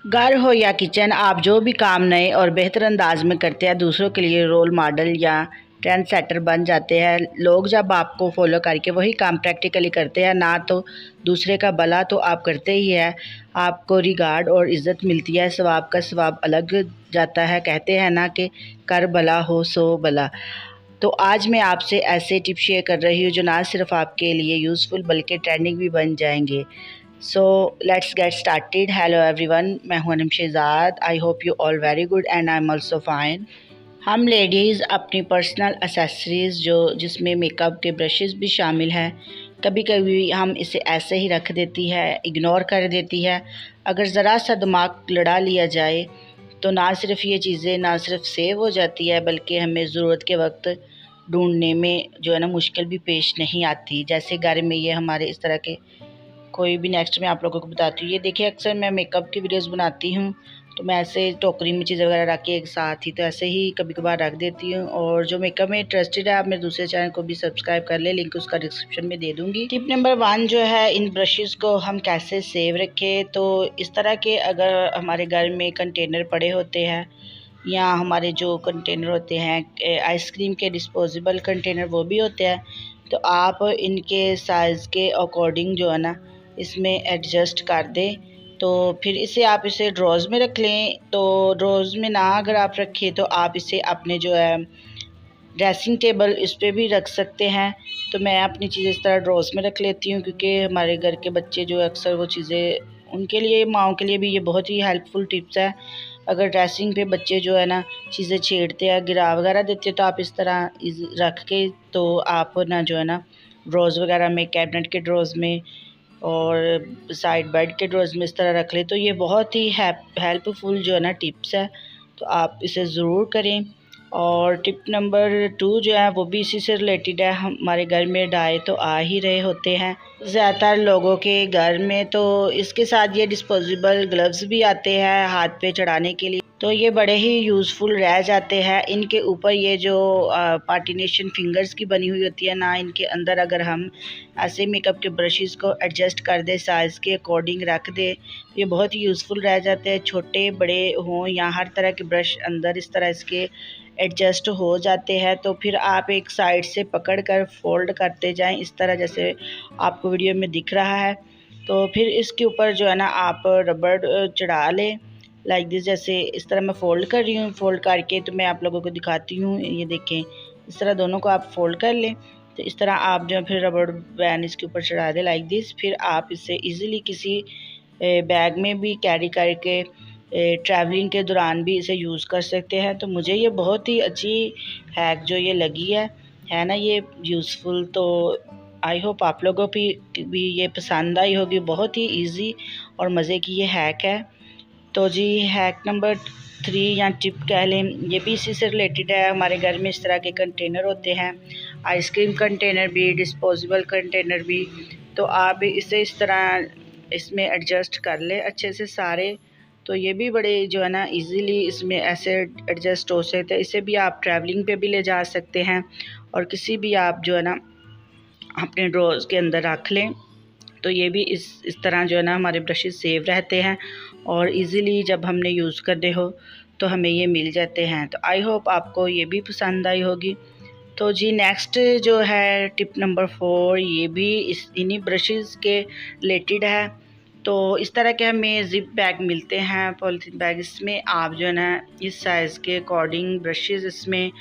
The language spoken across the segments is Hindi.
घर हो या किचन, आप जो भी काम नए और बेहतर अंदाज में करते हैं दूसरों के लिए रोल मॉडल या ट्रेंड सेटर बन जाते हैं। लोग जब आपको फॉलो करके वही काम प्रैक्टिकली करते हैं ना तो दूसरे का भला तो आप करते ही हैं, आपको रिगार्ड और इज़्ज़त मिलती है, सवाब का सवाब अलग जाता है। कहते हैं ना कि कर भला हो सो भला। तो आज मैं आपसे ऐसे टिप्स शेयर कर रही हूँ जो ना सिर्फ आपके लिए यूज़फुल बल्कि ट्रेंडिंग भी बन जाएंगे। So let's get started. Hello everyone, मैं हूं Anam Shahzad. I hope you all very good and I am also fine. हम लेडीज़ अपनी पर्सनल एसेसरीज़ जिसमें मेकअप के ब्रशेस भी शामिल हैं, कभी कभी हम इसे ऐसे ही रख देती है, इग्नोर कर देती है। अगर ज़रा सा दिमाग लड़ा लिया जाए तो ना सिर्फ ये चीज़ें ना सिर्फ सेव हो जाती है बल्कि हमें ज़रूरत के वक्त ढूंढने में जो है ना मुश्किल भी पेश नहीं आती। जैसे घर में ये हमारे इस तरह के कोई भी नेक्स्ट मैं आप लोगों को बताती हूँ। ये देखिए, अक्सर मैं मेकअप की वीडियोस बनाती हूँ तो मैं ऐसे टोकरी में चीज़ें वगैरह रख के एक साथ ही तो ऐसे ही कभी कभार रख देती हूँ। और जो मेकअप में इंटरेस्टेड है आप मेरे दूसरे चैनल को भी सब्सक्राइब कर ले, लिंक उसका डिस्क्रिप्शन में दे दूँगी। टिप नंबर 1 जो है, इन ब्रशेज़ को हम कैसे सेव रखें। तो इस तरह के अगर हमारे घर में कंटेनर पड़े होते हैं या हमारे जो कंटेनर होते हैं आइसक्रीम के डिस्पोजेबल कंटेनर वो भी होते हैं, तो आप इनके साइज़ के अकॉर्डिंग जो है ना इसमें एडजस्ट कर दें। तो फिर इसे ड्रॉज़ में रख लें। तो ड्रॉज़ में ना अगर आप रखें तो आप इसे अपने जो है ड्रेसिंग टेबल इस पे भी रख सकते हैं। तो मैं अपनी चीज़ें इस तरह ड्रॉज़ में रख लेती हूँ क्योंकि हमारे घर के बच्चे जो अक्सर वो चीज़ें, उनके लिए माओं के लिए भी ये बहुत ही हेल्पफुल टिप्स है। अगर ड्रेसिंग पे बच्चे जो है ना चीज़ें छेड़ते हैं, गिरा वगैरह देते हैं, तो आप इस तरह रख के तो आप ना जो है ना ड्रॉज़ वगैरह में, कैबिनेट के ड्रॉज़ में और साइड बेड के ड्रॉज़ में इस तरह रख ले। तो ये बहुत ही हेल्पफुल जो है ना टिप्स है, तो आप इसे ज़रूर करें। और टिप नंबर 2 जो है वो भी इसी से रिलेटेड है। हमारे घर में डाई तो आ ही रहे होते हैं ज़्यादातर लोगों के घर में, तो इसके साथ ये डिस्पोजेबल ग्लव्स भी आते हैं हाथ पे चढ़ाने के लिए, तो ये बड़े ही यूज़फुल रह जाते हैं। इनके ऊपर ये जो पार्टीनेशन फिंगर्स की बनी हुई होती है ना, इनके अंदर अगर हम ऐसे मेकअप के ब्रशेस को एडजस्ट कर दें, साइज़ के अकॉर्डिंग रख दें, तो ये बहुत ही यूज़फुल रह जाते हैं। छोटे बड़े हों या हर तरह के ब्रश अंदर इस तरह इसके एडजस्ट हो जाते हैं। तो फिर आप एक साइड से पकड़ कर फोल्ड करते जाएं इस तरह, जैसे आपको वीडियो में दिख रहा है। तो फिर इसके ऊपर जो है ना आप रबड़ चढ़ा लें लाइक दिस। जैसे इस तरह मैं फ़ोल्ड कर रही हूँ, फ़ोल्ड करके तो मैं आप लोगों को दिखाती हूँ। ये देखें, इस तरह दोनों को आप फ़ोल्ड कर लें। तो इस तरह आप जो फिर रबड़ बैंड इसके ऊपर चढ़ा दें लाइक दिस। फिर आप इसे ईज़िली किसी बैग में भी कैरी करके ट्रैवलिंग के दौरान भी इसे यूज़ कर सकते हैं। तो मुझे ये बहुत ही अच्छी हैक जो ये लगी है ना ये यूज़फुल। तो आई होप आप लोगों को भी ये पसंद आई होगी। बहुत ही इजी और मज़े की ये हैक है। तो जी, हैक नंबर 3 या टिप कह लें, ये भी इसी से रिलेटेड है। हमारे घर में इस तरह के कंटेनर होते हैं, आइसक्रीम कंटेनर भी, डिस्पोजेबल कंटेनर भी। तो आप इसे इस तरह इसमें एडजस्ट कर लें अच्छे से सारे। तो ये भी बड़े जो है ना इजीली इसमें ऐसे एडजस्ट हो सकते हैं। इसे भी आप ट्रैवलिंग पे भी ले जा सकते हैं और किसी भी आप जो है ना अपने ड्रॉर्स के अंदर रख लें। तो ये भी इस तरह जो है ना हमारे ब्रशेस सेव रहते हैं और इजीली जब हमने यूज़ करने हो तो हमें ये मिल जाते हैं। तो आई होप आपको ये भी पसंद आई होगी। तो जी, नेक्स्ट जो है टिप नंबर 4, ये भी इन्हीं ब्रशेस के रिलेटेड है। तो इस तरह के हमें ज़िप बैग मिलते हैं, पॉलीथीन बैग। इसमें आप जो है ना इस साइज़ के अकॉर्डिंग ब्रशेस, इसमें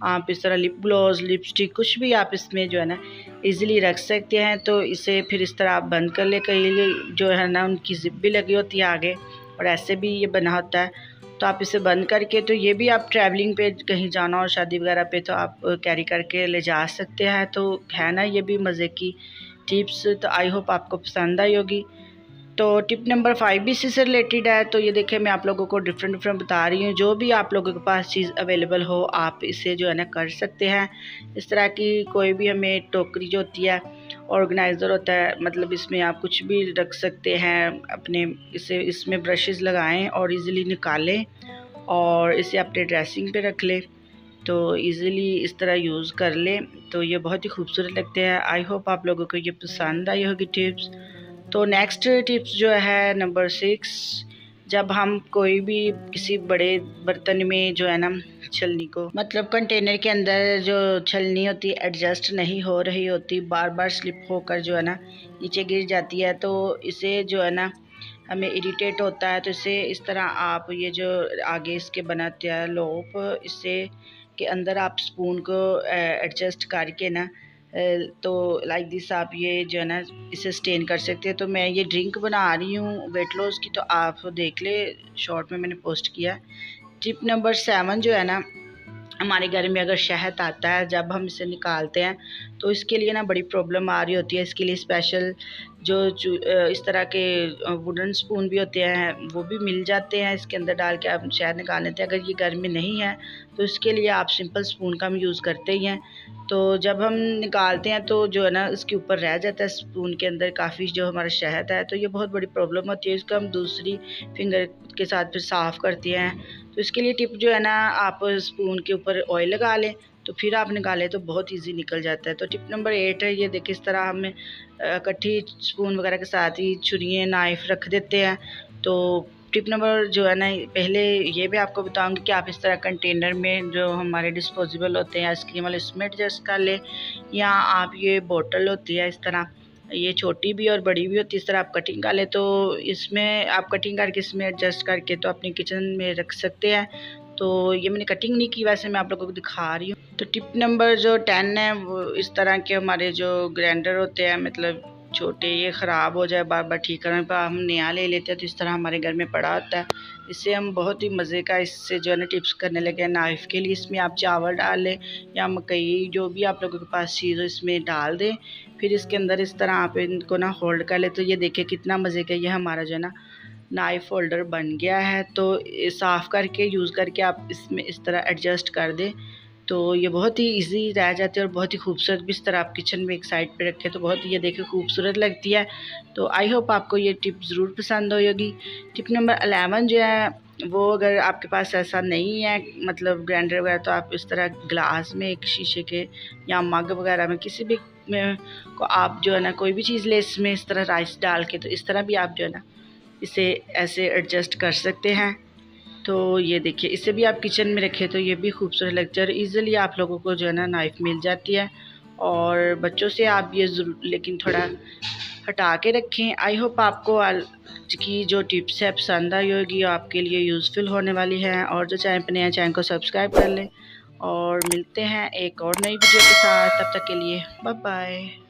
आप इस तरह लिप ग्लॉस, लिपस्टिक, कुछ भी आप इसमें जो है ना इजीली रख सकते हैं। तो इसे फिर इस तरह आप बंद कर ले। कई जो है ना उनकी ज़िप भी लगी होती है आगे और ऐसे भी ये बना होता है। तो आप इसे बंद करके, तो ये भी आप ट्रैवलिंग पे कहीं जाना हो शादी वगैरह पे तो आप कैरी करके ले जा सकते हैं। तो है ना ये भी मज़े की टिप्स। तो आई होप आपको पसंद आई होगी। तो टिप नंबर 5 भी इसी से रिलेटेड है। तो ये देखिए, मैं आप लोगों को डिफरेंट बता रही हूँ। जो भी आप लोगों के पास चीज़ अवेलेबल हो आप इसे जो है ना कर सकते हैं। इस तरह की कोई भी हमें टोकरी जो होती है, ऑर्गेनाइज़र होता है, मतलब इसमें आप कुछ भी रख सकते हैं अपने। इसमें ब्रशेस लगाएं और इजीली निकालें और इसे अपने ड्रेसिंग पे रख लें। तो इजीली इस तरह यूज़ कर लें। तो ये बहुत ही खूबसूरत लगते हैं। आई होप आप लोगों को ये पसंद आई होगी टिप्स। तो नेक्स्ट टिप्स जो है नंबर 6, जब हम कोई भी किसी बड़े बर्तन में जो है ना छलनी को मतलब कंटेनर के अंदर जो छलनी होती है एडजस्ट नहीं हो रही होती, बार बार स्लिप होकर जो है ना नीचे गिर जाती है, तो इसे जो है ना हमें इरिटेट होता है। तो इसे इस तरह आप ये जो आगे इसके बनाते हैं लोप, इससे के अंदर आप स्पून को एडजस्ट करके ना तो लाइक दिस आप ये जो है ना इसे स्टेन कर सकते हैं। तो मैं ये ड्रिंक बना रही हूँ वेट लॉस की, तो आप देख ले, शॉर्ट में मैंने पोस्ट किया। टिप नंबर 7 जो है ना, हमारे घर में अगर शहद आता है जब हम इसे निकालते हैं तो इसके लिए ना बड़ी प्रॉब्लम आ रही होती है। इसके लिए स्पेशल जो इस तरह के वुडन स्पून भी होते हैं वो भी मिल जाते हैं, इसके अंदर डाल के आप शहद निकाल लेते हैं। अगर ये घर में नहीं है तो इसके लिए आप सिंपल स्पून का हम यूज़ करते ही हैं। तो जब हम निकालते हैं तो जो है ना इसके ऊपर रह जाता है स्पून के अंदर काफ़ी जो हमारा शहद है, तो ये बहुत बड़ी प्रॉब्लम होती है। इसको हम दूसरी फिंगर के साथ फिर साफ़ करते हैं। तो इसके लिए टिप जो है ना, आप स्पून के ऊपर ऑयल लगा लें तो फिर आप निकालें तो बहुत इजी निकल जाता है। तो टिप नंबर 8 है ये, देखिए इस तरह हमें इकट्ठी स्पून वगैरह के साथ ही छुरियाँ नाइफ़ रख देते हैं। तो टिप नंबर जो है ना, पहले ये भी आपको बताऊंगी कि आप इस तरह कंटेनर में जो हमारे डिस्पोजेबल होते हैं आइसक्रीम वाले इसमें एडजस्ट कर लें, या आप ये बोतल होती है इस तरह, ये छोटी भी और बड़ी भी होती है, इस तरह आप कटिंग कर ले तो इसमें आप कटिंग करके इसमें एडजस्ट करके तो अपनी किचन में रख सकते हैं। तो ये मैंने कटिंग नहीं की, वैसे मैं आप लोगों को दिखा रही हूँ। तो टिप नंबर जो 10 है वो इस तरह के हमारे जो ग्राइंडर होते हैं मतलब छोटे, ये ख़राब हो जाए बार बार ठीक करने पर हम नया ले लेते हैं, तो इस तरह हमारे घर में पड़ा होता है। इससे हम बहुत ही मज़े का इससे जो है ना टिप्स करने लगे हैं। नाइफ़ के लिए इसमें आप चावल डाल लें या मकई, जो भी आप लोगों के पास चीज़ हो इसमें डाल दें, फिर इसके अंदर इस तरह आप इनको ना होल्ड कर ले। तो ये देखिए कितना मज़े का ये हमारा जो है ना नाइफ़ होल्डर बन गया है। तो साफ़ करके यूज़ करके आप इसमें इस तरह एडजस्ट कर दें तो ये बहुत ही इजी रह जाती है और बहुत ही खूबसूरत भी। इस तरह आप किचन में एक साइड पे रखें तो बहुत ये देखिए खूबसूरत लगती है। तो आई होप आपको ये टिप ज़रूर पसंद होगी। टिप नंबर 11 जो है वो, अगर आपके पास ऐसा नहीं है मतलब ग्राइंडर वगैरह, तो आप इस तरह ग्लास में एक शीशे के या मग वगैरह में किसी भी में को आप जो है ना कोई भी चीज़ ले, इसमें इस तरह राइस डाल के, तो इस तरह भी आप जो है ना इसे ऐसे एडजस्ट कर सकते हैं। तो ये देखिए इसे भी आप किचन में रखें तो ये भी खूबसूरत लगता है और ईज़िली आप लोगों को जो है ना नाइफ़ मिल जाती है। और बच्चों से आप ये ज़रूर लेकिन थोड़ा हटा के रखें। आई होप आपको आज की जो टिप्स है पसंद आई होगी, आपके लिए यूज़फुल होने वाली है। और जो चैनल पर नए हैं चैनल को सब्सक्राइब कर लें और मिलते हैं एक और नई वीडियो के साथ। तब तक के लिए बाय बाय।